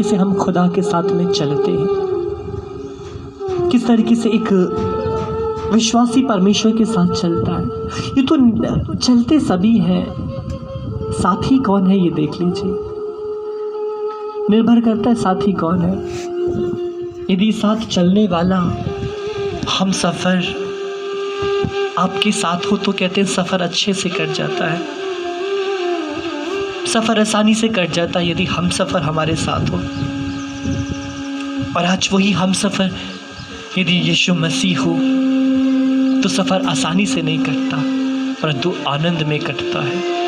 तरीके से हम खुदा के साथ में चलते हैं, किस तरीके से एक विश्वासी परमेश्वर के साथ चलता है। ये तो चलते सभी हैं, साथी कौन है ये देख लीजिए। निर्भर करता है साथी कौन है। यदि साथ चलने वाला हम सफ़र आपके साथ हो तो कहते हैं सफ़र अच्छे से कट जाता है, सफ़र आसानी से कट जाता है यदि हम सफ़र हमारे साथ हो। और आज वही हम सफ़र यदि यीशु मसीह हो तो सफ़र आसानी से नहीं कटता, परंतु आनंद में कटता है।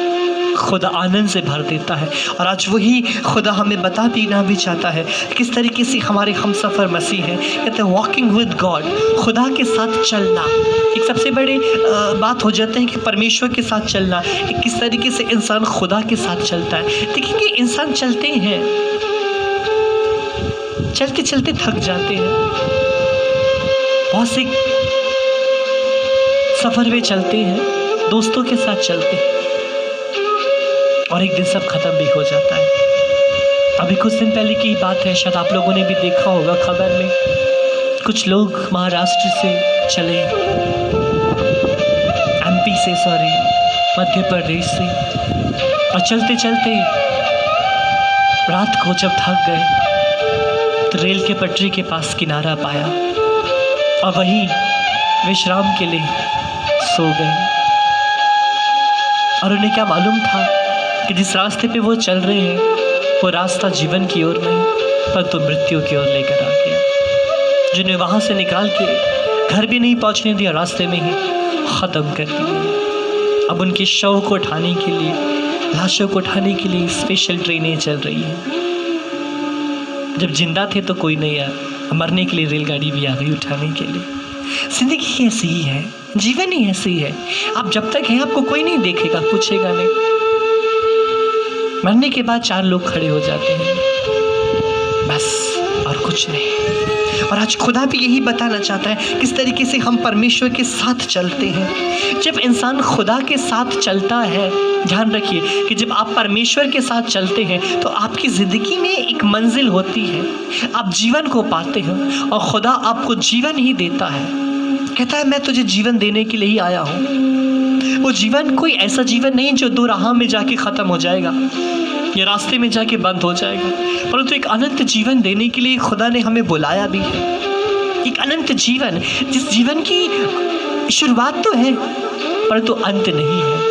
खुदा आनंद से भर देता है। और आज वही खुदा हमें बता देना भी चाहता है किस तरीके से हमारे हम सफ़र मसीह हैं। कहते हैं वॉकिंग विद गॉड, खुदा के साथ चलना एक सबसे बड़ी बात हो जाता है कि परमेश्वर के साथ चलना। किस तरीके से इंसान खुदा के साथ चलता है। देखिए कि इंसान चलते हैं, चलते चलते थक जाते हैं, बहुत से सफ़र में चलते हैं, दोस्तों के साथ चलते हैं और एक दिन सब खत्म भी हो जाता है। अभी कुछ दिन पहले की बात है, शायद आप लोगों ने भी देखा होगा खबर में, कुछ लोग महाराष्ट्र से चले, एमपी से, मध्य प्रदेश से, और चलते चलते रात को जब थक गए तो रेल के पटरी के पास किनारा पाया और वहीं विश्राम के लिए सो गए। और उन्हें क्या मालूम था कि जिस रास्ते पे वो चल रहे हैं वो रास्ता जीवन की ओर नहीं परंतु मृत्यु की ओर लेकर आ गया, जिन्हें वहाँ से निकाल के घर भी नहीं पहुँचने दिया, रास्ते में ही ख़त्म कर दिया। अब उनके शव को उठाने के लिए, लाशों को उठाने के लिए स्पेशल ट्रेनें चल रही हैं। जब जिंदा थे तो कोई नहीं आया, मरने के लिए रेलगाड़ी भी आ गई उठाने के लिए। जिंदगी ऐसी ही है, जीवन ही ऐसी है। आप जब तक हैं आपको कोई नहीं देखेगा, पूछेगा नहीं। मरने के बाद 4 लोग खड़े हो जाते हैं, बस, और कुछ नहीं। और आज खुदा भी यही बताना चाहता है किस तरीके से हम परमेश्वर के साथ चलते हैं। जब इंसान खुदा के साथ चलता है, ध्यान रखिए कि जब आप परमेश्वर के साथ चलते हैं तो आपकी ज़िंदगी में एक मंजिल होती है, आप जीवन को पाते हैं और खुदा आपको जीवन ही देता है। कहता है मैं तुझे जीवन देने के लिए ही आया हूँ। वो जीवन कोई ऐसा जीवन नहीं जो 2 राह में जाके ख़त्म हो जाएगा या रास्ते में जाके बंद हो जाएगा, परंतु एक अनंत जीवन देने के लिए खुदा ने हमें बुलाया भी है। एक अनंत जीवन, जिस जीवन की शुरुआत तो है परंतु अंत नहीं है।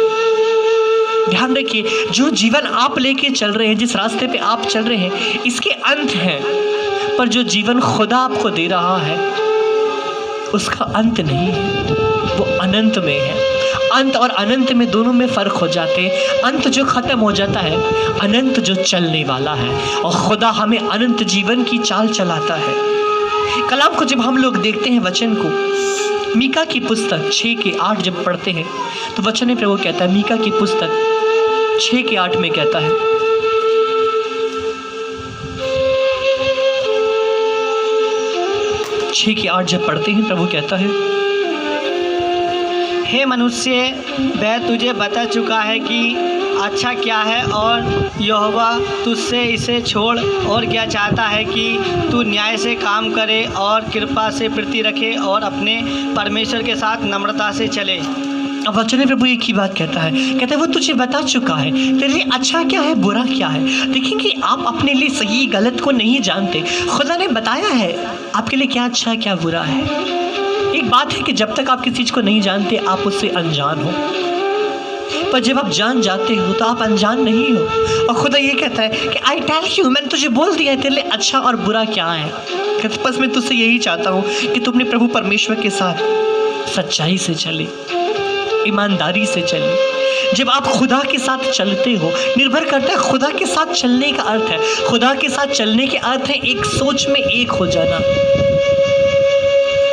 ध्यान रखिए, जो जीवन आप लेके चल रहे हैं, जिस रास्ते पे आप चल रहे हैं, इसके अंत हैं, पर जो जीवन खुदा आपको दे रहा है उसका अंत नहीं है, वो अनंत में है। अंत और अनंत में दोनों में फ़र्क हो जाते हैं। अंत जो ख़त्म हो जाता है, अनंत जो चलने वाला है, और खुदा हमें अनंत जीवन की चाल चलाता है। कलाम को जब हम लोग देखते हैं, वचन को, मीका की पुस्तक 6 के 8 जब पढ़ते हैं तो वचन में प्रभु कहता है, मीका की पुस्तक 6 के 8 में कहता है, 6 के 8 जब पढ़ते हैं प्रभु कहता है, हे मनुष्य, वह तुझे बता चुका है कि अच्छा क्या है और यहोवा तुझसे इसे छोड़ और क्या चाहता है कि तू न्याय से काम करे और कृपा से प्रीति रखे और अपने परमेश्वर के साथ नम्रता से चले। अब वचन प्रभु एक ही बात कहता है, कहता है वो तुझे बता चुका है तेरे लिए अच्छा क्या है, बुरा क्या है। देखिए कि आप अपने लिए सही गलत को नहीं जानते, खुदा ने बताया है आपके लिए क्या अच्छा क्या बुरा है। एक बात है कि जब तक आप किसी चीज़ को नहीं जानते आप उससे अनजान हो, पर जब आप जान जाते हो तो आप अनजान नहीं हो। और खुदा ये कहता है कि आई टेल यू, मैंने तुझे बोल दिया है तेरे लिए अच्छा और बुरा क्या है। कहते बस मैं तुझसे यही चाहता हूँ कि तुम अपने प्रभु परमेश्वर के साथ सच्चाई से चले, ईमानदारी से चले। जब आप खुदा के साथ चलते हो, निर्भर करता है खुदा के साथ चलने का अर्थ है, खुदा के साथ चलने के अर्थ है एक सोच में एक हो जाना।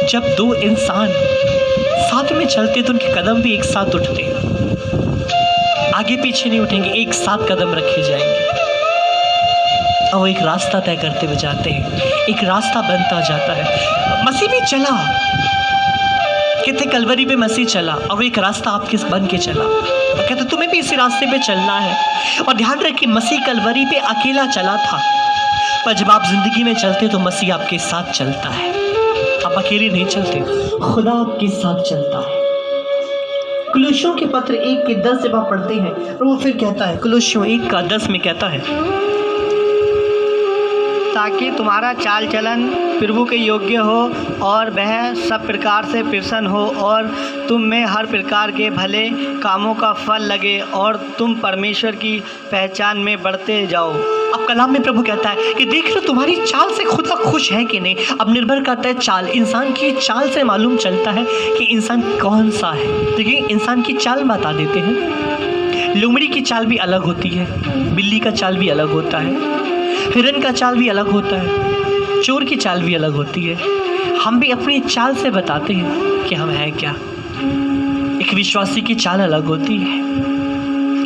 जब 2 इंसान साथ में चलते तो उनके कदम भी एक साथ उठते हैं, आगे पीछे नहीं उठेंगे, एक साथ कदम रखे जाएंगे और वो एक रास्ता तय करते हुए जाते हैं, एक रास्ता बनता जाता है। मसीह भी चला, कहते कलवरी पे मसीह चला और एक रास्ता आपके बन के चला, और कहते तुम्हें भी इसी रास्ते पे चलना है। और ध्यान रखिए, मसीह कलवरी पे अकेला चला था, पर जब आप जिंदगी में चलते हो तो मसीह आपके साथ चलता है। आप अकेले नहीं चलते, खुदा आपके साथ चलता है। कुलुस्सियों के पत्र 1:10 जब आप पढ़ते हैं और वो फिर कहता है, कुलुस्सियों 1:10 में कहता है, ताकि तुम्हारा चाल चलन प्रभु के योग्य हो और वह सब प्रकार से प्रसन्न हो और तुम में हर प्रकार के भले कामों का फल लगे और तुम परमेश्वर की पहचान में बढ़ते जाओ। अब कलाम में प्रभु कहता है कि देख लो तुम्हारी चाल से खुदा खुश है कि नहीं। अब निर्भर करता है चाल, इंसान की चाल से मालूम चलता है कि इंसान कौन सा है। देखिए इंसान की चाल बता देते हैं। लोमड़ी की चाल भी अलग होती है, बिल्ली का चाल भी अलग होता है, हिरन का चाल भी अलग होता है, चोर की चाल भी अलग होती है। हम भी अपनी चाल से बताते हैं कि हम हैं क्या। एक विश्वासी की चाल अलग होती है,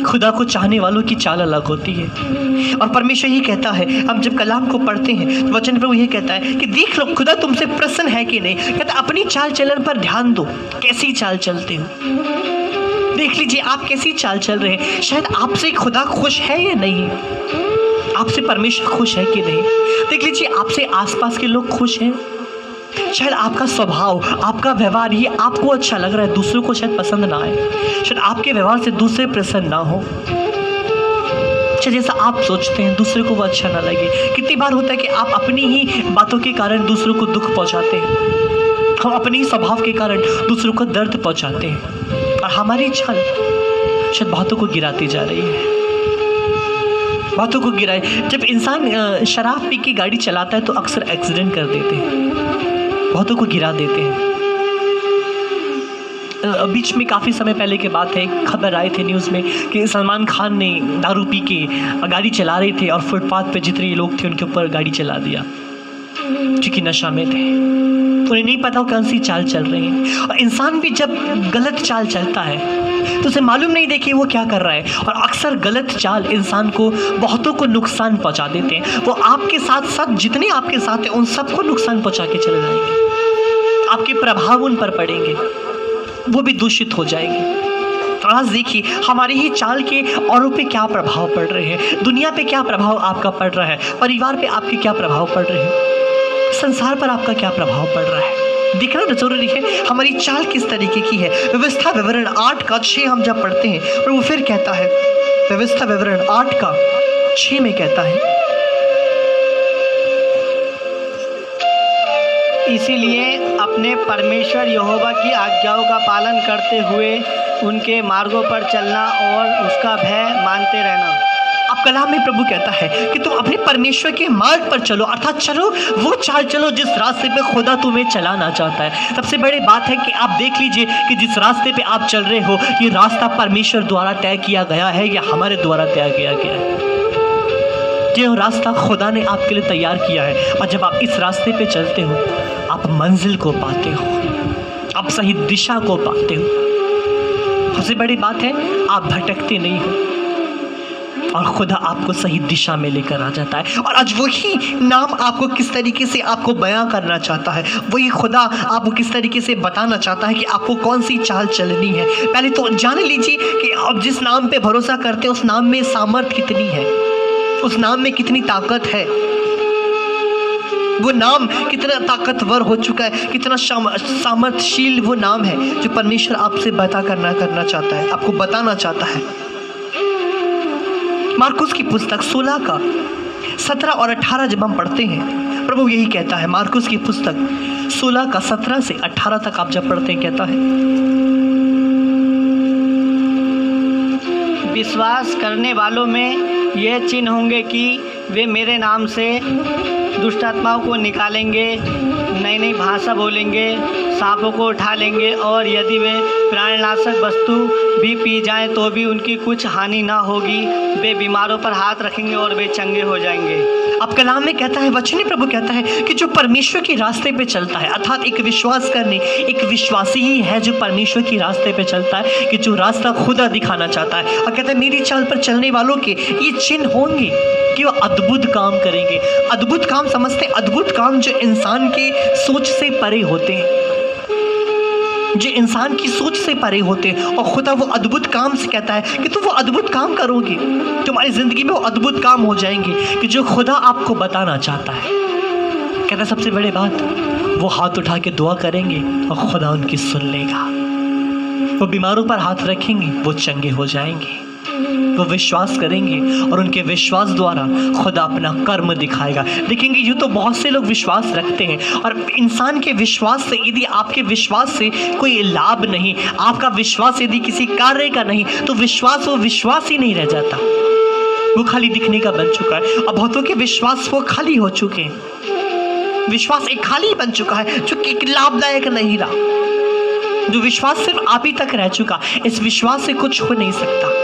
खुदा को चाहने वालों की चाल अलग होती है। और परमेश्वर ही कहता है, हम जब कलाम को पढ़ते हैं तो वचन प्रभु ये कहता है कि देख लो खुदा तुमसे प्रसन्न है कि नहीं। कहता अपनी चाल चलन पर ध्यान दो, कैसी चाल चलते हो। देख लीजिए आप कैसी चाल चल रहे हैं। शायद आपसे खुदा खुश है या नहीं, आपसे परमेश्वर खुश है कि नहीं। देख लीजिए आपसे आसपास के लोग खुश हैं। शायद आपका स्वभाव, आपका व्यवहार ये आपको अच्छा लग रहा है, दूसरों को शायद पसंद ना आए। शायद आपके व्यवहार से दूसरे प्रसन्न ना हो। शायद जैसा आप सोचते हैं दूसरे को वो अच्छा ना लगे। कितनी बार होता है कि आप अपनी ही बातों के कारण दूसरों को दुख पहुंचाते हैं, हम अपने ही स्वभाव के कारण दूसरों को दर्द पहुंचाते हैं और हमारी चाल शायद बातों को गिराती जा रही है, बातों को गिराए। जब इंसान शराब पी के गाड़ी चलाता है तो अक्सर एक्सीडेंट कर देते हैं, बहुतों को गिरा देते हैं। बीच में काफ़ी समय पहले की बात है, खबर आई थी न्यूज़ में कि सलमान खान ने दारू पी के गाड़ी चला रहे थे और फुटपाथ पे जितने लोग थे उनके ऊपर गाड़ी चला दिया, क्योंकि नशा में थे। उन्हें नहीं पता कौन सी चाल चल रही है। और इंसान भी जब गलत चाल चलता है तो उसे मालूम नहीं देखिए वो क्या कर रहा है। और अक्सर गलत चाल इंसान को बहुतों को नुकसान पहुंचा देते हैं। वो आपके साथ साथ जितने आपके साथ हैं उन सबको नुकसान पहुंचा के चले जाएंगे, आपके प्रभाव उन पर पड़ेंगे, वो भी दूषित हो जाएंगे। आज देखिए हमारी ही चाल के औरों पे क्या प्रभाव पड़ रहे हैं, दुनिया पे क्या प्रभाव आपका पड़ रहा है, परिवार पे आपके क्या प्रभाव पड़ रहे हैं, संसार पर आपका क्या प्रभाव पड़ रहा है। देखना जरूरी है हमारी चाल किस तरीके की है। व्यवस्था विवरण 8:6 हम जब पढ़ते हैं और वो फिर कहता है, व्यवस्था विवरण 8:6 में कहता है, इसीलिए अपने परमेश्वर यहोवा की आज्ञाओं का पालन करते हुए उनके मार्गों पर चलना और उसका भय मानते रहना। अब कलाम में प्रभु कहता है कि तुम अपने परमेश्वर के मार्ग पर चलो, अर्थात चलो वो चाल चलो जिस रास्ते पे खुदा तुम्हें चलाना चाहता है। सबसे बड़ी बात है कि आप देख लीजिए कि जिस रास्ते पे आप चल रहे हो ये रास्ता परमेश्वर द्वारा तय किया गया है या हमारे द्वारा तय किया गया है। जो रास्ता खुदा ने आपके लिए तैयार किया है और जब आप इस रास्ते पे चलते हो आप मंजिल को पाते हो, आप सही दिशा को पाते हो। सबसे बड़ी बात है आप भटकते नहीं हो और खुदा आपको सही दिशा में लेकर आ जाता है। और आज वही नाम आपको किस तरीके से आपको बयां करना चाहता है, वही खुदा आपको किस तरीके से बताना चाहता है कि आपको कौन सी चाल चलनी है। पहले तो जान लीजिए कि आप जिस नाम पे भरोसा करते हैं उस नाम में सामर्थ कितनी है, उस नाम में कितनी ताकत है, वो नाम कितना ताकतवर हो चुका है, कितना सामर्थशील वो नाम है जो परमेश्वर आपसे करना चाहता है, आपको बताना चाहता है। मार्कुस की पुस्तक 16:17 और 18 जब हम पढ़ते हैं प्रभु यही कहता है। मार्कुस की पुस्तक 16:17 से 18 तक आप जब पढ़ते हैं कहता है, विश्वास करने वालों में ये चिन्ह होंगे कि वे मेरे नाम से दुष्ट आत्माओं को निकालेंगे, नई नई भाषा बोलेंगे, सांपों को उठा लेंगे और यदि वे प्राणनाशक वस्तु भी पी जाएं तो भी उनकी कुछ हानि ना होगी। वे बीमारों पर हाथ रखेंगे और वे चंगे हो जाएंगे। अब कलाम में कहता है, वचनी प्रभु कहता है कि जो परमेश्वर के रास्ते पे चलता है, अर्थात एक विश्वास करने एक विश्वासी ही है जो परमेश्वर के रास्ते पे चलता है, कि जो रास्ता खुदा दिखाना चाहता है। और कहता है मेरी चाल पर चलने वालों के ये चिन्ह होंगे कि वो अद्भुत काम करेंगे। अद्भुत काम समझते, अद्भुत काम जो इंसान के सोच से परे होते हैं। जो इंसान की सोच से परे होते हैं, और खुदा वो अद्भुत काम से कहता है कि तुम वो अद्भुत काम करोगे, तुम्हारी ज़िंदगी में वो अद्भुत काम हो जाएंगे कि जो खुदा आपको बताना चाहता है। कहता है सबसे बड़ी बात, वो हाथ उठा के दुआ करेंगे और खुदा उनकी सुन लेगा। वो बीमारों पर हाथ रखेंगे, वो चंगे हो जाएंगे। वो विश्वास करेंगे और उनके विश्वास द्वारा खुदा अपना कर्म दिखाएगा। देखेंगे यूँ तो बहुत से लोग विश्वास रखते हैं, और इंसान के विश्वास से, यदि आपके विश्वास से कोई लाभ नहीं, आपका विश्वास यदि किसी कार्य का नहीं, तो विश्वास वो विश्वास ही नहीं रह जाता, वो खाली दिखने का बन चुका है। और बहुतों के विश्वास वो खाली हो चुके हैं। विश्वास एक खाली बन चुका है जो कि लाभदायक नहीं रहा। जो विश्वास सिर्फ आप ही तक रह चुका, इस विश्वास से कुछ हो नहीं सकता।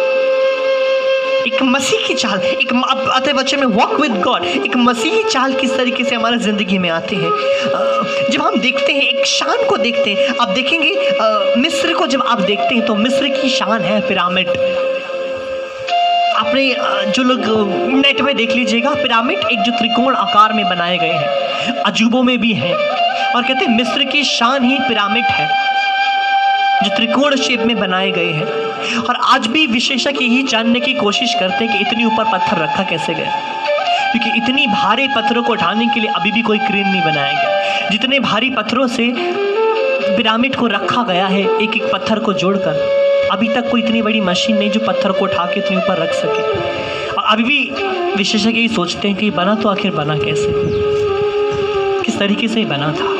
एक मसीह की चाल, एक आते बच्चे में वॉक विद गॉड, एक मसीही चाल किस तरीके से हमारे ज़िंदगी में आते हैं। जब हम देखते हैं, एक शान को देखते हैं, आप देखेंगे मिस्र को जब आप देखते हैं तो मिस्र की शान है पिरामिड। आपने जो लोग नेट में देख लीजिएगा, पिरामिड एक जो त्रिकोण आकार में बनाए गए हैं, अजूबों में भी हैं, और कहते हैं मिस्र की शान ही पिरामिड है जो त्रिकोण शेप में बनाए गए हैं। और आज भी विशेषज्ञ यही जानने की कोशिश करते हैं कि इतनी ऊपर पत्थर रखा कैसे गया, क्योंकि इतनी भारी पत्थरों को उठाने के लिए अभी भी कोई क्रेन नहीं बनाया गया। जितने भारी पत्थरों से पिरामिड को रखा गया है, एक एक पत्थर को जोड़कर, अभी तक कोई इतनी बड़ी मशीन नहीं जो पत्थर को उठा के इतनी ऊपर रख सके। और अभी भी विशेषज्ञ यही सोचते हैं कि बना तो आखिर बना कैसे, किस तरीके से बना था।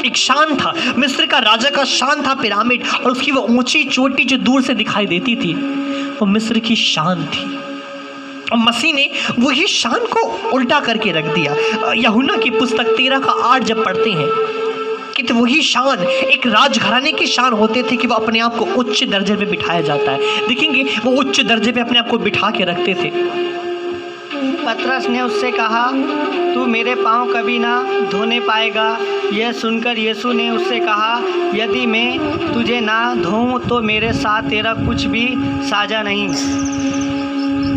एक शान था, मिस्र का राजा का शान था पिरामिड, और उसकी वो ऊंची चोटी जो दूर से दिखाई देती थी, वो मिस्र की शान थी। और मसीह ने वही शान को उल्टा करके रख दिया। यूहन्ना की पुस्तक 13:8 जब पढ़ते हैं कि तो वही शान एक राजघराने की शान होते थे कि वो अपने आप को उच्च दर्जे पे बिठाया जाता है। देखेंगे वो उच्च दर्जे पे अपने आप को बिठा के रखते थे। पतरस ने उससे कहा, तू मेरे पाँव कभी ना धोने पाएगा। यह सुनकर यीशु ने उससे कहा, यदि मैं तुझे ना धोऊं तो मेरे साथ तेरा कुछ भी साझा नहीं।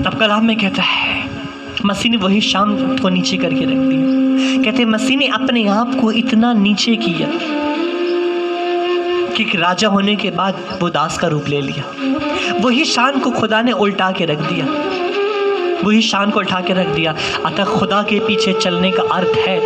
तब कलाम में कहता है मसीह ने वही शाम को नीचे करके रख दिया। कहते मसीह ने अपने आप को इतना नीचे किया कि राजा होने के बाद वो दास का रूप ले लिया। वही शान को खुदा ने उल्टा के रख दिया, वही शान को उठा के रख दिया। अतः खुदा के पीछे चलने का अर्थ है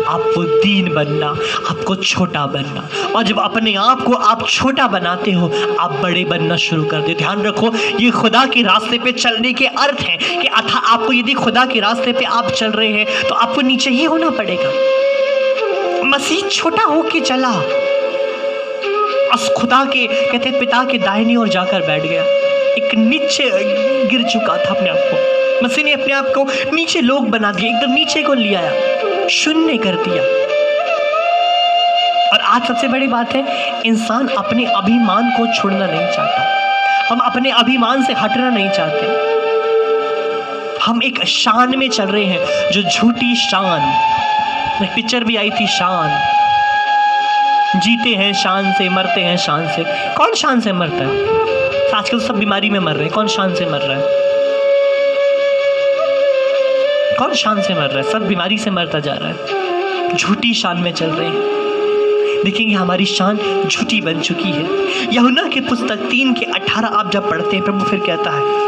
आपको दीन बनना, आपको छोटा बनना। और जब अपने आप को आप छोटा बनाते हो, आप बड़े बनना शुरू कर दे। ध्यान रखो, ये खुदा के रास्ते पे चलने के अर्थ है कि अतः आपको यदि खुदा के रास्ते पे आप चल रहे हैं तो आपको नीचे ही होना पड़ेगा। मसीह छोटा होके चला, खुदा के कहते पिता के दाहिनी ओर जाकर बैठ गया। एक नीचे गिर चुका था अपने आप को, मसीह ने अपने आप को नीचे लोग बना दिया, एकदम नीचे को ले आया, शून्य कर दिया। और आज सबसे बड़ी बात है, इंसान अपने अभिमान को छोड़ना नहीं चाहता। हम अपने अभिमान से हटना नहीं चाहते। हम एक शान में चल रहे हैं जो झूठी शान, एक पिक्चर भी आई थी शान, जीते हैं शान से, मरते हैं शान से। कौन शान से मरता है? आजकल सब बीमारी में मर रहे हैं, कौन शान से मर रहा है? कौन शान से मर रहा है? सब बीमारी से मरता जा रहा है, झूठी शान में चल रहे हैं। देखेंगे हमारी शान झूठी बन चुकी है। यूहन्ना की पुस्तक 3:18 आप जब पढ़ते हैं, प्रभु फिर कहता है,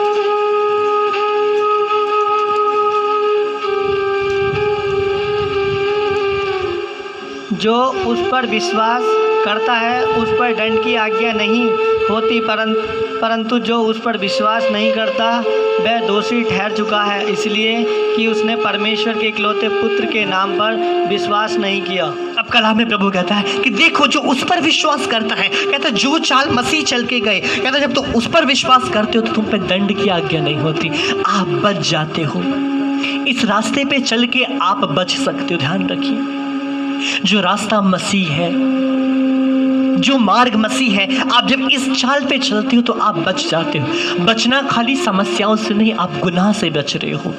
जो उस पर विश्वास करता है उस पर दंड की आज्ञा नहीं होती, परंतु जो उस पर विश्वास नहीं करता वह दोषी ठहर चुका है, इसलिए कि उसने परमेश्वर के इकलौते पुत्र के नाम पर विश्वास नहीं किया। अब कलाम में प्रभु कहता है कि देखो जो उस पर विश्वास करता है, कहता जो चाल मसीह चल के गए, कहता जब तुम उस पर विश्वास करते हो तो तुम पे दंड की आज्ञा नहीं होती, आप बच जाते हो। इस रास्ते पे चल के आप बच सकते हो। ध्यान रखिए, जो रास्ता मसीह है, जो मार्ग मसीह है, आप जब इस चाल पे चलते हो तो आप बच जाते हो। बचना खाली समस्याओं से नहीं, आप गुनाह से बच रहे हो,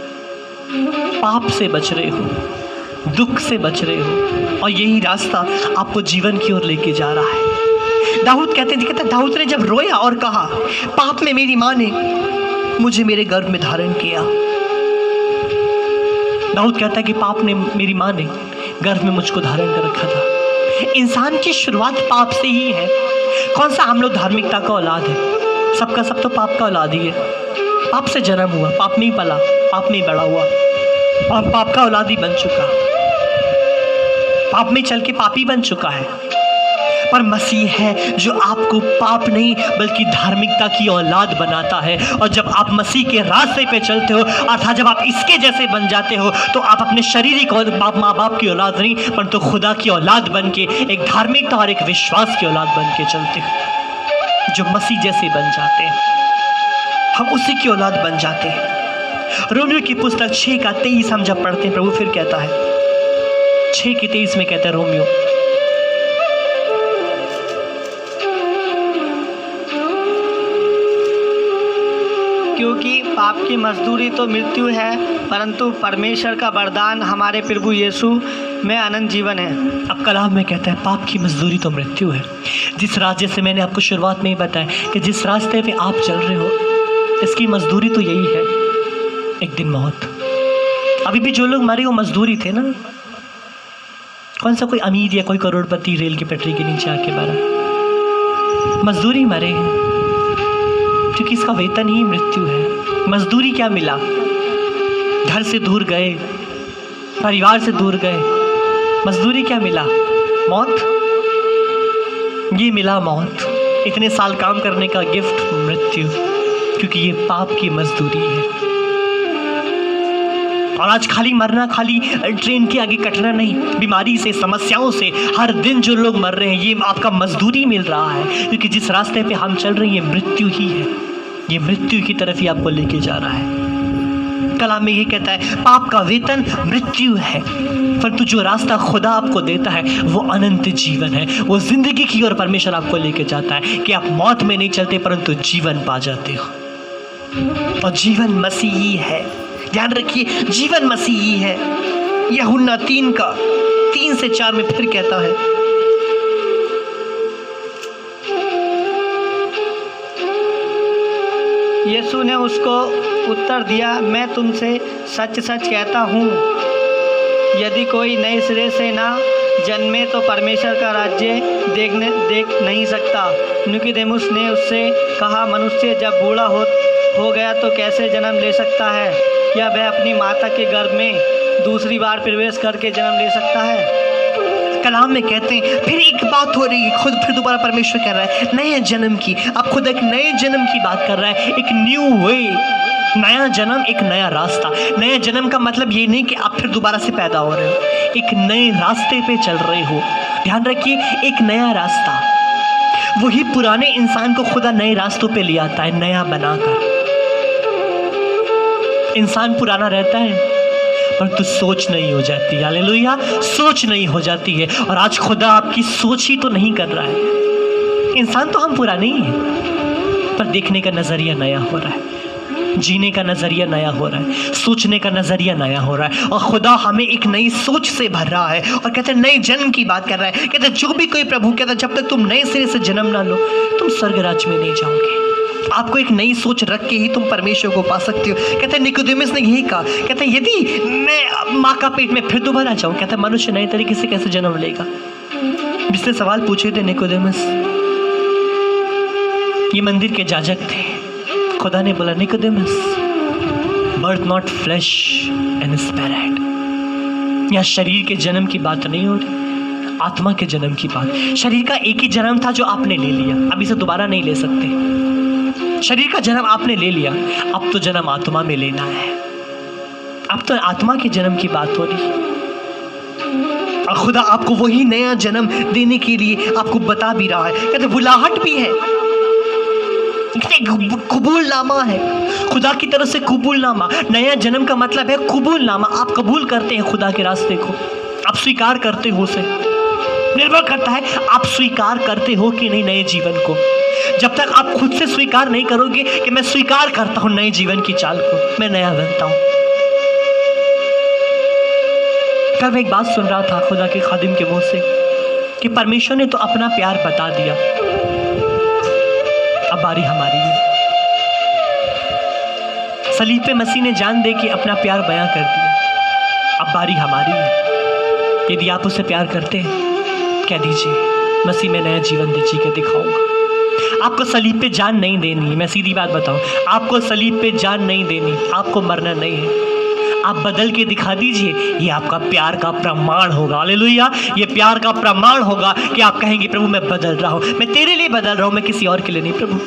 पाप से बच रहे हो, दुख से बच रहे हो, और यही रास्ता आपको जीवन की ओर लेके जा रहा है। दाऊद कहते दाऊद ने जब रोया और कहा, पाप में मेरी माँ ने मुझे मेरे गर्भ में धारण किया। दाऊद कहता है कि पाप ने, मेरी माँ ने गर्भ में मुझको धारण कर रखा था। इंसान की शुरुआत पाप से ही है, कौन सा हम लोग धार्मिकता का औलाद है? सबका सब तो पाप का औलाद ही है। पाप से जन्म हुआ, पाप में ही पला, पाप में ही बड़ा हुआ और पाप का औलाद ही बन चुका, पाप में चल के पापी बन चुका है। पर मसीह है जो आपको पाप नहीं बल्कि धार्मिकता की औलाद बनाता है। और जब आप मसीह के रास्ते पे चलते हो, अर्थात जब आप इसके जैसे बन जाते हो, तो आप अपने शारीरिक माँ बाप की औलाद नहीं, परंतु खुदा की औलाद बन के, एक धार्मिकता और एक विश्वास की औलाद बन के चलते हो। जो मसीह जैसे बन जाते हैं, हम उसी की औलाद बन जाते हैं। रोमियो की पुस्तक 6:23 हम जब पढ़ते हैं, प्रभु फिर कहता है, 6:23 में कहता है रोमियो, क्योंकि पाप की मजदूरी तो मृत्यु है, परंतु परमेश्वर का वरदान हमारे प्रभु यीशु में अनंत जीवन है। अब कलाम में कहता है पाप की मजदूरी तो मृत्यु है। जिस रास्ते से मैंने आपको शुरुआत में ही बताया कि जिस रास्ते पे आप चल रहे हो, इसकी मजदूरी तो यही है, एक दिन मौत। अभी भी जो लोग मरे वो मजदूरी थे ना। कौन सा कोई अमीर या कोई करोड़पति रेल की पटरी के नीचे आके मरा? मजदूरी मरे हैं, क्योंकि इसका वेतन ही मृत्यु है। मजदूरी क्या मिला? घर से दूर गए, परिवार से दूर गए, मजदूरी क्या मिला? मौत। ये मिला मौत, इतने साल काम करने का गिफ्ट मृत्यु, क्योंकि ये पाप की मजदूरी है। और आज खाली मरना, खाली ट्रेन के आगे कटना नहीं, बीमारी से, समस्याओं से हर दिन जो लोग मर रहे हैं, ये आपका मजदूरी मिल रहा है। क्योंकि जिस रास्ते पे हम चल रहे हैं, ये मृत्यु ही है, ये मृत्यु की तरफ ही आपको लेके जा रहा है। कलाम में ये कहता है पाप का वेतन मृत्यु है, परंतु जो रास्ता खुदा आपको देता है वो अनंत जीवन है, वो जिंदगी की ओर परमेश्वर आपको लेके जाता है कि आप मौत में नहीं चलते परंतु जीवन पा जाते हो। और जीवन मसीही है, ध्यान रखिए, जीवन मसीही है। यूहन्ना 3:3-4 में फिर कहता है, यीशु ने उसको उत्तर दिया, मैं तुमसे सच सच कहता हूँ, यदि कोई नए सिरे से ना जन्मे तो परमेश्वर का राज्य देख नहीं सकता। निकोदेमुस ने उससे कहा, मनुष्य जब बूढ़ा हो गया तो कैसे जन्म ले सकता है? क्या वह अपनी माता के गर्भ में दूसरी बार प्रवेश करके जन्म ले सकता है? कलाम में कहते हैं फिर एक बात हो रही है, खुद फिर दोबारा परमेश्वर कह रहा है नए जन्म की। अब खुद एक नए जन्म की बात कर रहा है, एक न्यू वे, नया जन्म, एक नया रास्ता। नया जन्म का मतलब ये नहीं कि आप फिर दोबारा से पैदा हो रहे हो, एक नए रास्ते पे चल रहे हो। ध्यान रखिए, एक नया रास्ता, वही पुराने इंसान को खुदा नए रास्तों पे ले आता है, नया बनाकर। इंसान पुराना रहता है परंतु सोच नहीं हो जाती, हालेलुया, सोच नहीं हो जाती है। और आज खुदा आपकी सोच ही तो नहीं कर रहा है। इंसान तो हम पुराने ही हैं, पर देखने का नजरिया नया हो रहा है, जीने का नजरिया नया हो रहा है, सोचने का नजरिया नया हो रहा है। और खुदा हमें एक नई सोच से भर रहा है और कहते हैं नए जन्म की बात कर रहा है। कहते हैं जो भी कोई प्रभु कहता है जब तक तुम नए सिरे से जन्म ना लो तुम स्वर्ग राज्य में नहीं जाओगे। आपको एक नई सोच रख के ही तुम परमेश्वर को पा सकते हो। कहते हैं निकोदेमुस ने यही कहा, कहते हैं यदि मैं माँ का पेट में फिर दोबारा जाऊं, कहता है मनुष्य नए तरीके से कैसे जन्म लेगा? जिसने सवाल पूछे थे निकोदेमुस, ये मंदिर के जाजक थे। खुदा ने बोला Nicodemus, birth not flash and spirit. यहाँ शरीर के जन्म की बात नहीं हो रही, आत्मा के जन्म की बात। शरीर का एक ही जन्म था जो आपने ले लिया, अब इसे दोबारा नहीं ले सकते। शरीर का जन्म आपने ले लिया, अब तो जन्म आत्मा में लेना है। अब तो आत्मा के जन्म की बात हो रही है और खुदा आपको वही नया जन्म देने के लिए आपको बता भी रहा है। कहते बुलाहट भी है, कबूलनामा है, खुदा की तरफ से कबूलनामा। नया जन्म का मतलब है कबूलनामा। आप कबूल करते हैं खुदा के रास्ते को, आप स्वीकार करते हो उसे। निर्भर करता है आप स्वीकार करते हो कि नहीं नए जीवन को। जब तक आप खुद से स्वीकार नहीं करोगे कि मैं स्वीकार करता हूं नए जीवन की चाल को, मैं नया बनता हूं। कल मैं एक बात सुन रहा था खुदा के खादिम के मुंह से कि परमेश्वर ने तो अपना प्यार बता दिया, अब बारी हमारी है। सलीब पे मसीह ने जान दे के अपना प्यार बयां कर दिया, अब बारी हमारी है। यदि आप उसे प्यार करते हैं कह दीजिए मसीह में नया जीवन दे जी के दिखाऊंगा। आपको सलीब पे जान नहीं देनी। मैं सीधी बात बताऊं, आपको सलीब पे जान नहीं देनी, आपको मरना नहीं है। आप बदल के दिखा दीजिए, ये आपका प्यार का प्रमाण होगा। हालेलुया, ये प्यार का प्रमाण होगा कि आप कहेंगे प्रभु मैं बदल रहा हूँ, मैं तेरे लिए बदल रहा हूँ, मैं किसी और के लिए नहीं। प्रभु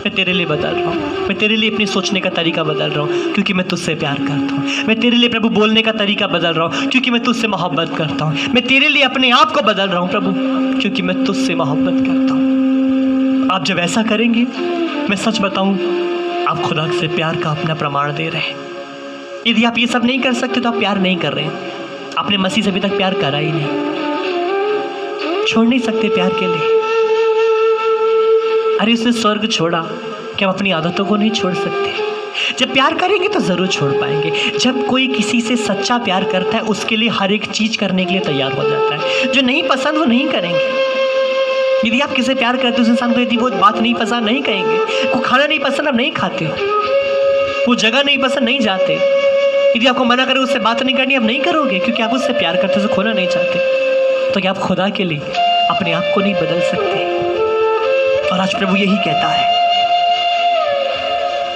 मैं तेरे लिए बदल रहा हूँ, मैं तेरे लिए अपनी सोचने का तरीका बदल रहा हूँ क्योंकि मैं तुझसे प्यार करता हूँ। मैं तेरे लिए प्रभु बोलने का तरीका बदल रहा हूँ क्योंकि मैं तुझसे मोहब्बत करता हूँ। मैं तेरे लिए अपने आप को बदल रहा हूँ प्रभु क्योंकि मैं तुझसे मोहब्बत करता हूँ। आप जब ऐसा करेंगे, मैं सच बताऊँ, आप खुदा से प्यार का अपना प्रमाण दे रहे हैं। यदि आप ये सब नहीं कर सकते तो आप प्यार नहीं कर रहे हैं। आपने मसीह से अभी तक प्यार करा ही नहीं, छोड़ नहीं सकते प्यार के लिए। अरे उसने स्वर्ग छोड़ा, क्या हम अपनी आदतों को नहीं छोड़ सकते? जब प्यार करेंगे तो ज़रूर छोड़ पाएंगे। जब कोई किसी से सच्चा प्यार करता है उसके लिए हर एक चीज़ करने के लिए तैयार हो जाता है। जो नहीं पसंद वो नहीं करेंगे। यदि आप किसी से प्यार करते हो, उस इंसान को यदि वो बात नहीं पसंद नहीं कहेंगे, वो खाना नहीं पसंद आप नहीं खाते, वो जगह नहीं पसंद नहीं जाते। यदि आपको मना करे उससे बात नहीं करनी, आप नहीं करोगे क्योंकि आप उससे प्यार करते, उसे खोना नहीं चाहते। तो क्या आप खुदा के लिए अपने आप को नहीं बदल सकते? और आज प्रभु यही कहता है,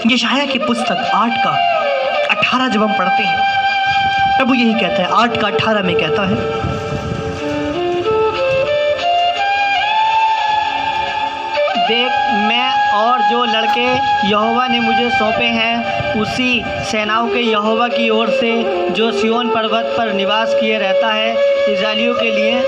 यशायाह की पुस्तक 8:18 जब हम पढ़ते हैं, प्रभु यही कहता है, 8:18 में कहता है, देख मैं और जो लड़के यहोवा ने मुझे सौंपे हैं उसी सेनाओं के यहोवा की ओर से जो सिय्योन पर्वत पर निवास किए रहता है, इस्राएलियों के लिए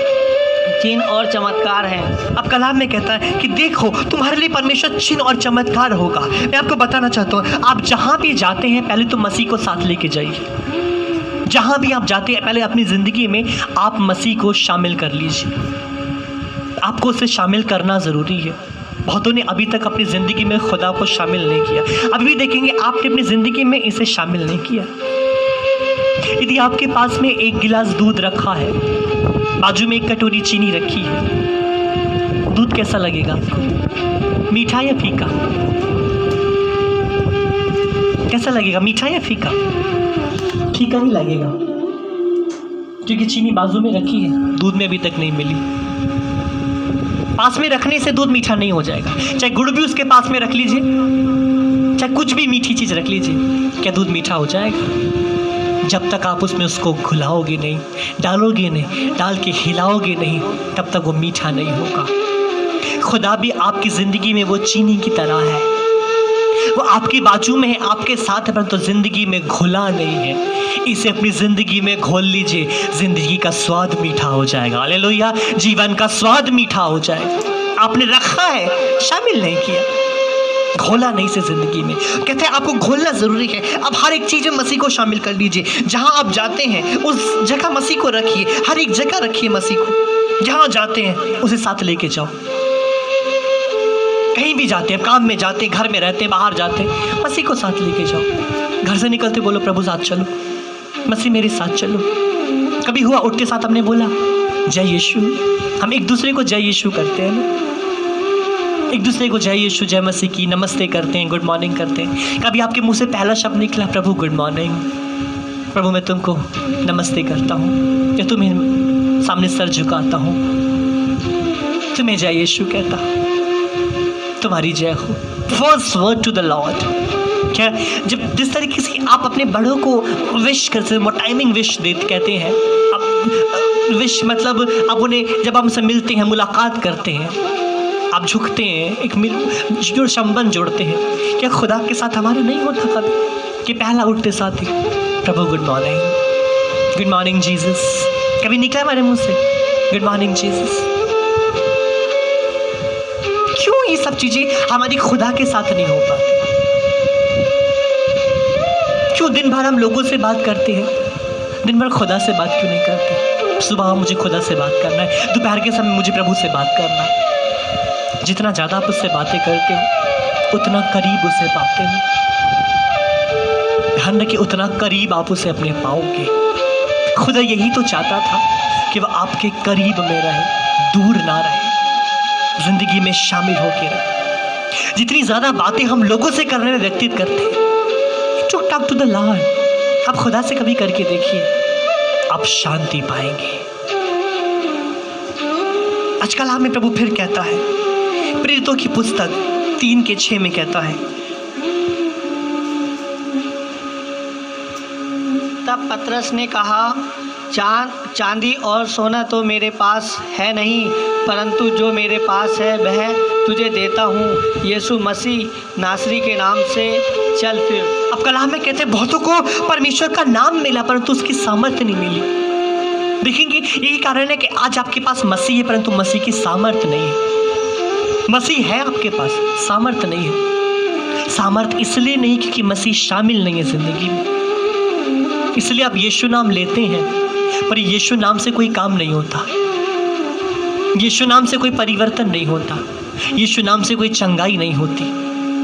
चिन्ह और चमत्कार हैं। अब कलाम में कहता है कि देखो तुम्हारे लिए परमेश्वर चिन्ह और चमत्कार होगा। मैं आपको बताना चाहता हूँ, आप जहाँ भी जाते हैं पहले तो मसीह को साथ लेके जाइए। जहाँ भी आप जाते हैं पहले अपनी ज़िंदगी में आप मसीह को शामिल कर लीजिए। आपको उसे शामिल करना ज़रूरी है। बहुतों ने अभी तक अपनी ज़िंदगी में खुदा को शामिल नहीं किया। अभी भी देखेंगे आपने अपनी ज़िंदगी में इसे शामिल नहीं किया। यदि आपके पास में एक गिलास दूध रखा है, बाजू में एक कटोरी चीनी रखी है, दूध कैसा लगेगा आपको? मीठा या फीका? कैसा लगेगा, मीठा या फीका? फीका ही लगेगा क्योंकि चीनी बाजू में रखी है, दूध में अभी तक नहीं मिली। पास में रखने से दूध मीठा नहीं हो जाएगा। चाहे गुड़ भी उसके पास में रख लीजिए, चाहे कुछ भी मीठी चीज़ रख लीजिए, क्या दूध मीठा हो जाएगा? जब तक आप उसमें उसको घुलाओगे नहीं, डालोगे नहीं, डाल के हिलाओगे नहीं, तब तक वो मीठा नहीं होगा। खुदा भी आपकी ज़िंदगी में वो चीनी की तरह है, वो आपकी बाजू में है, आपके साथ है, परंतु ज़िंदगी में घुला नहीं है। इसे अपनी ज़िंदगी में घोल लीजिए, ज़िंदगी का स्वाद मीठा हो जाएगा। हालेलुया, जीवन का स्वाद मीठा हो जाएगा। आपने रखा है, शामिल नहीं किया, घोला नहीं से ज़िंदगी में। कहते हैं आपको घोलना ज़रूरी है। अब हर एक चीज़ में मसीह को शामिल कर लीजिए। जहाँ आप जाते हैं उस जगह मसीह को रखिए, हर एक जगह रखिए मसीह को। जहाँ जाते हैं उसे साथ लेके जाओ। कहीं भी जाते हैं, काम में जाते हैं, घर में रहते हैं, बाहर जाते हैं, मसीह को साथ लेके जाओ। घर से निकलते बोलो प्रभु साथ चलो, मसीह मेरे साथ चलो। कभी हुआ उठते साथ हमने बोला जय यीशु? हम एक दूसरे को जय यीशु करते हैं ना, एक दूसरे को जय यीशु जय मसीह की नमस्ते करते हैं, गुड मॉर्निंग करते हैं। कभी आपके मुंह से पहला शब्द निकला प्रभु गुड मॉर्निंग, प्रभु मैं तुमको नमस्ते करता हूँ, या तुम्हें सामने सर झुकाता हूँ, तुम्हें जय यीशु कहता हूँ, तुम्हारी जय हो। First word to the lord. क्या जब जिस तरीके से आप अपने बड़ों को विश करते हैं, टाइमिंग विश देते कहते हैं, अब विश मतलब आप उन्हें जब आप उनसे मिलते हैं, मुलाकात करते हैं, आप झुकते हैं, एक जो संबंध जोड़ते हैं। क्या खुदा के साथ हमारा नहीं होता कभी कि पहला उठते साथ ही प्रभु good morning, good morning Jesus? कभी निकला हमारे मुंह से गुड मॉर्निंग जीसस? क्यों ये सब चीज़ें हमारी खुदा के साथ नहीं हो पाती? क्यों दिन भर हम लोगों से बात करते हैं, दिन भर खुदा से बात क्यों नहीं करते? सुबह मुझे खुदा से बात करना है, दोपहर के समय मुझे प्रभु से बात करना है। जितना ज़्यादा आप उससे बातें करते हो उतना करीब उसे पाते हो। ध्यान रखिए, उतना करीब आप उसे अपने पाओगे। खुदा यही तो चाहता था कि वह आपके करीब में रहे, दूर ना रहे, जिंदगी में शामिल होकर रहे। जितनी ज़्यादा बातें हम लोगों से करने में व्यतीत करते हैं, टॉक टू द लॉर्ड, आप खुदा से कभी करके देखिए, आप शांति पाएंगे। आजकल हमें प्रभु फिर कहता है, प्रेरितों की पुस्तक 3:6 में कहता है, तब पतरस ने कहा, चांदी और सोना तो मेरे पास है नहीं, परंतु जो मेरे पास है वह तुझे देता हूँ। यीशु मसीह नासरी के नाम से चल फिर। अब कलाम में कहते हैं बहुतों को परमेश्वर का नाम मिला परंतु उसकी सामर्थ्य नहीं मिली। देखेंगे यही कारण है कि आज आपके पास मसीह है परंतु मसीह की सामर्थ्य नहीं है। मसीह है आपके पास, सामर्थ्य नहीं है। सामर्थ्य इसलिए नहीं क्योंकि मसीह शामिल नहीं है जिंदगी में। इसलिए आप यीशु नाम लेते हैं पर यीशु नाम से कोई काम नहीं होता, यीशु नाम से कोई परिवर्तन नहीं होता, यीशु नाम से कोई चंगाई नहीं होती,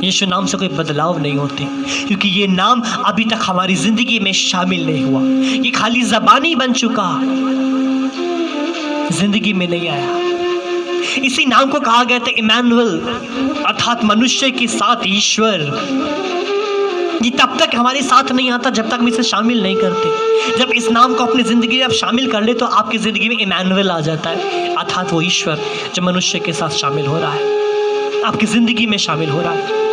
यीशु नाम से कोई बदलाव नहीं होते, क्योंकि ये नाम अभी तक हमारी जिंदगी में शामिल नहीं हुआ। ये खाली ज़बानी बन चुका, जिंदगी में नहीं आया। इसी नाम को कहा गया था इमैनुअल, अर्थात मनुष्य के साथ ईश्वर। ये तब तक हमारे साथ नहीं आता जब तक हम इसे शामिल नहीं करते। जब इस नाम को अपनी ज़िंदगी में आप शामिल कर ले तो आपकी ज़िंदगी में इमैनुअल आ जाता है, अर्थात वो ईश्वर जो मनुष्य के साथ शामिल हो रहा है, आपकी ज़िंदगी में शामिल हो रहा है।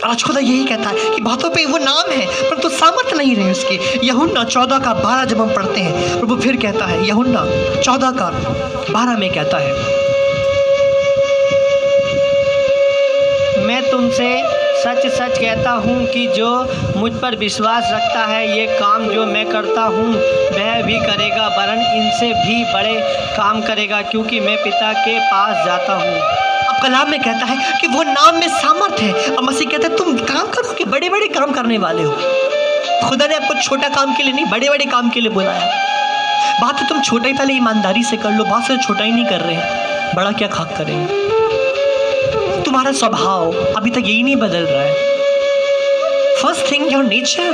आज खुदा यही कहता है कि बातों पे वो नाम है परंतु सामर्थ्य नहीं रहे उसकी। यूहन्ना 14:12 जब हम पढ़ते हैं, प्रभु फिर कहता है, यूहन्ना 14:12 में कहता है, मैं तुमसे सच सच कहता हूँ कि जो मुझ पर विश्वास रखता है, ये काम जो मैं करता हूँ वह भी करेगा, वरन इनसे भी बड़े काम करेगा, क्योंकि मैं पिता के पास जाता हूँ। अब कलाम में कहता है कि वो नाम में सामर्थ्य है। अब मसीह कहता है तुम काम करो कि बड़े बड़े काम करने वाले हो। खुदा ने आपको छोटा काम के लिए नहीं, बड़े बड़े काम के लिए बुलाया। बात है तुम छोटा ही पहले ईमानदारी से कर लो, बात से छोटा ही नहीं कर रहे हैं, बड़ा क्या खाक करेंगे। तुम्हारा स्वभाव अभी तक यही नहीं बदल रहा है। First thing your nature.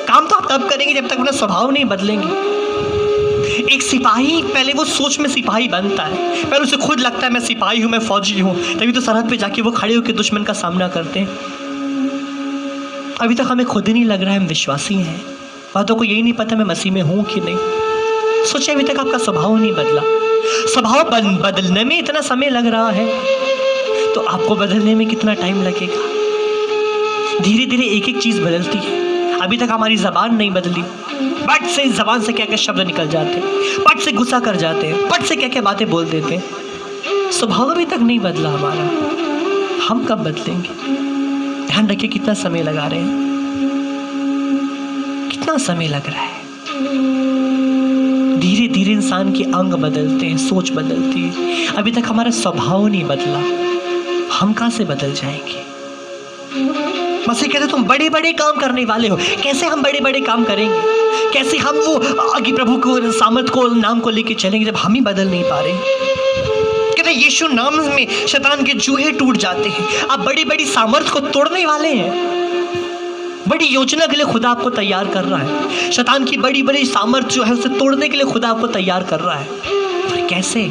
काम तो आप तब करेंगे जब तक अपना स्वभाव नहीं बदलेंगे। एक सिपाही पहले वो सोच में सिपाही बनता है, पहले उसे खुद लगता है मैं सिपाही हूँ, मैं फौजी हूँ, तभी तो सरहद पे जाके वो खड़े होकर दुश्मन का सामना करते हैं। अभी तक हमें खुद ही नहीं लग रहा है हम विश्वासी हैं, बातों को यही नहीं पता मैं मसीह में हूँ कि नहीं। सोचिए अभी तक आपका स्वभाव नहीं बदला। स्वभाव बदलने में इतना समय लग रहा है तो आपको बदलने में कितना टाइम लगेगा। धीरे धीरे एक एक चीज़ बदलती है। अभी तक हमारी ज़बान नहीं बदली, पट से ज़बान से क्या क्या शब्द निकल जाते हैं, पट से गुस्सा कर जाते हैं, पट से क्या क्या बातें बोल देते हैं। स्वभाव अभी तक नहीं बदला हमारा, हम कब बदलेंगे। ध्यान रखिए कितना समय लगा रहे हैं, कितना समय लग रहा है। धीरे धीरे इंसान के अंग बदलते हैं, सोच बदलती है। अभी तक हमारा स्वभाव नहीं बदला, हम कहाँ से बदल जाएंगे। मसीह कहते तुम बड़े बड़े काम करने वाले हो। कैसे हम बड़े बड़े काम करेंगे, कैसे हम वो आगे प्रभु को सामर्थ को नाम को लेके चलेंगे जब हम ही बदल नहीं पा रहे। कहते यीशु नाम में शैतान के जूहे टूट जाते हैं। आप बड़ी बड़ी सामर्थ को तोड़ने वाले हैं। बड़ी योजना के लिए खुदा आपको तैयार कर रहा है। शैतान की बड़ी बड़ी सामर्थ जो है उसे तोड़ने के लिए खुदा आपको तैयार कर रहा है। पर कैसे?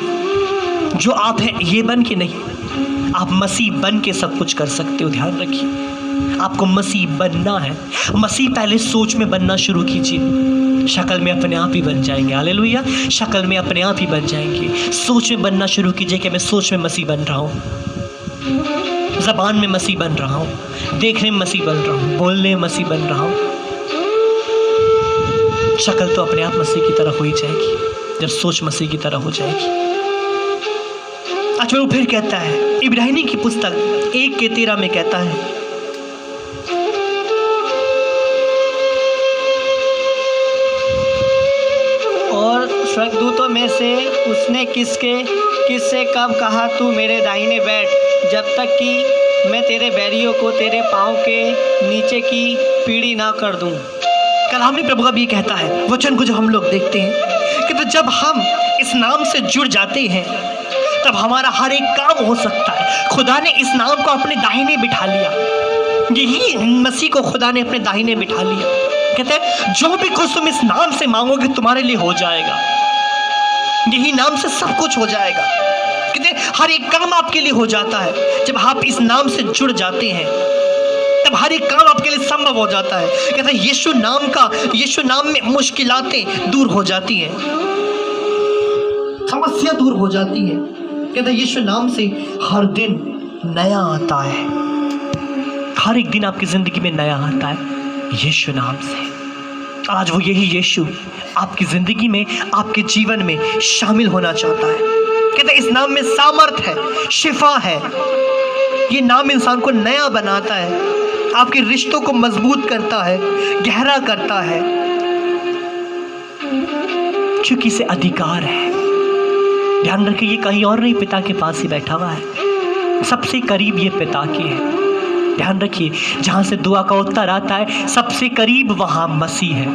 जो आप हैं ये बन के नहीं, आप मसीह बन के सब कुछ कर सकते हो। ध्यान रखिए, आपको मसीह बनना है। मसीह पहले सोच में बनना शुरू कीजिए, शक्ल में अपने आप ही बन जाएंगे। हालेलुया, शक्ल में अपने आप ही बन जाएंगे। सोच में बनना शुरू कीजिए कि मैं सोच में मसीह बन रहा हूँ, ज़बान में मसीह बन रहा हूँ, देखने में मसीह बन रहा हूँ, बोलने में मसीह बन रहा हूँ। शक्ल तो अपने आप मसीह की तरह हो ही जाएगी जब सोच मसीह की तरह हो जाएगी। अच्छा वो फिर कहता है, इब्राहिमी की पुस्तक 1:13 में कहता है, और स्वर्गदूतों में से उसने किससे कब कहा तू मेरे दाहिने बैठ, जब तक कि मैं तेरे बैरियों को तेरे पाँव के नीचे की पीढ़ी ना कर दूं। कलाम में प्रभु का भी कहता है वचन को जो हम लोग देखते हैं कि तो जब हम इस नाम से जुड़ जाते हैं तब हमारा हर एक काम हो सकता है। खुदा ने इस नाम को अपने दाहिने बिठा लिया। यही मसीह को खुदा ने अपने दाहिने बिठा लिया। कहते हैं जो भी कुछ तुम इस नाम से मांगोगे तुम्हारे लिए हो जाएगा। यही नाम से सब कुछ हो जाएगा। कहते हैं हर एक काम आपके लिए हो जाता है जब आप इस नाम से जुड़ जाते हैं, तब हर एक काम आपके लिए संभव हो जाता है। कहते हैं यीशु नाम में मुश्किलातें दूर हो जाती हैं, समस्या दूर हो जाती है। कहते हैं यीशु नाम से हर दिन नया आता है। हर एक दिन आपकी ज़िंदगी में नया आता है यीशु नाम से। और आज वो यही यीशु आपकी ज़िंदगी में, आपके जीवन में शामिल होना चाहता है। कहते इस नाम में सामर्थ है, शिफा है। ये नाम इंसान को नया बनाता है, आपके रिश्तों को मजबूत करता है, गहरा करता है, क्योंकि इसे अधिकार है। ध्यान रखिए, ये कहीं और नहीं, पिता के पास ही बैठा हुआ है। सबसे करीब ये पिता की है। ध्यान रखिए, जहाँ से दुआ का उत्तर आता है सबसे करीब वहाँ मसीह है।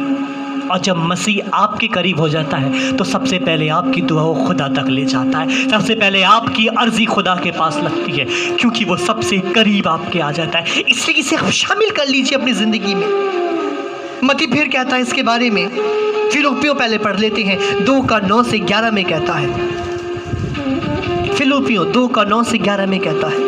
और जब मसीह आपके करीब हो जाता है तो सबसे पहले आपकी दुआ वो खुदा तक ले जाता है। सबसे पहले आपकी अर्जी खुदा के पास लगती है, क्योंकि वो सबसे करीब आपके आ जाता है। इसलिए इसे आप शामिल कर लीजिए अपनी ज़िंदगी में। मती फिर कहता है इसके बारे में, फिलिप्पियों पहले पढ़ लेते हैं, 2:9 से 11 में कहता है। फिलिप्पियों 2:9 से 11 में कहता है,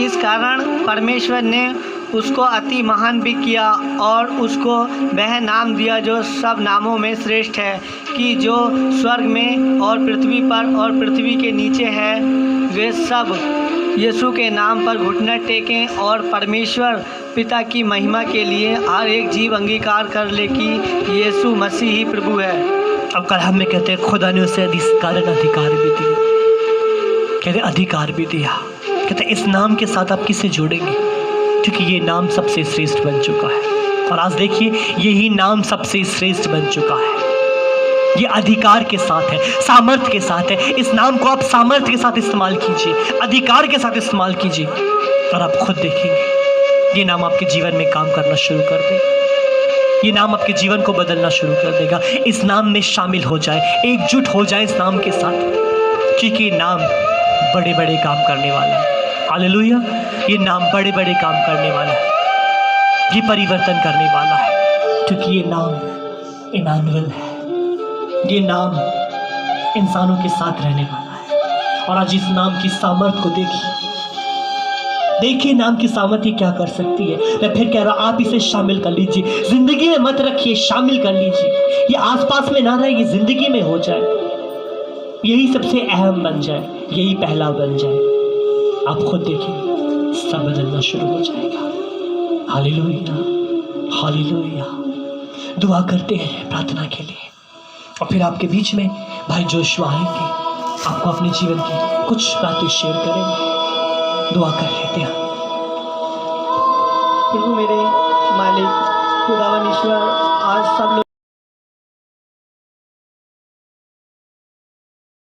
इस कारण परमेश्वर ने उसको अति महान भी किया और उसको वह नाम दिया जो सब नामों में श्रेष्ठ है, कि जो स्वर्ग में और पृथ्वी पर और पृथ्वी के नीचे है वे सब यीशु के नाम पर घुटना टेकें और परमेश्वर पिता की महिमा के लिए हर एक जीव अंगीकार कर ले कि यीशु मसीह ही प्रभु है। अब कलाम में कहते हैं खुदा ने उसे अधिकार भी दिया। कहते अधिकार भी दिया। कहते इस नाम के साथ आप किसे जोड़ेंगे, क्योंकि ये नाम सबसे श्रेष्ठ बन चुका है। और आज देखिए, यही नाम सबसे श्रेष्ठ बन चुका है। ये अधिकार के साथ है, सामर्थ्य के साथ है। इस नाम को आप सामर्थ्य के साथ इस्तेमाल कीजिए, अधिकार के साथ इस्तेमाल कीजिए, और आप खुद देखेंगे ये नाम आपके जीवन में काम करना शुरू कर देगा। ये नाम आपके जीवन को बदलना शुरू कर देगा। इस नाम में शामिल हो जाए, एकजुट हो जाए इस नाम के साथ, क्योंकि ये नाम बड़े बड़े काम करने वाला है। हालेलुया! ये नाम बड़े बड़े काम करने वाला है, ये परिवर्तन करने वाला है, क्योंकि ये नाम इमानुएल है। ये नाम इंसानों के साथ रहने वाला है। और आज इस नाम की सामर्थ्य को देखिए नाम की सामर्थ्य क्या कर सकती है। मैं फिर कह रहा हूं, आप इसे शामिल कर लीजिए, जिंदगी में मत रखिए, शामिल कर लीजिए। ये आसपास में ना रहे, ये जिंदगी में हो जाए, यही सबसे अहम बन जाए, यही पहला बन जाए। आप खुद देखिए, सब बदलना शुरू हो जाएगा। Hallelujah, hallelujah. दुआ करते हैं प्रार्थना के लिए, और फिर आपके बीच में भाई जोशुआ आएंगे, आपको अपने जीवन की कुछ बातें शेयर करेंगे। दुआ कर लेते हैं। प्रभु मेरे मालिक खुदावन ईश्वर, आज सब लोग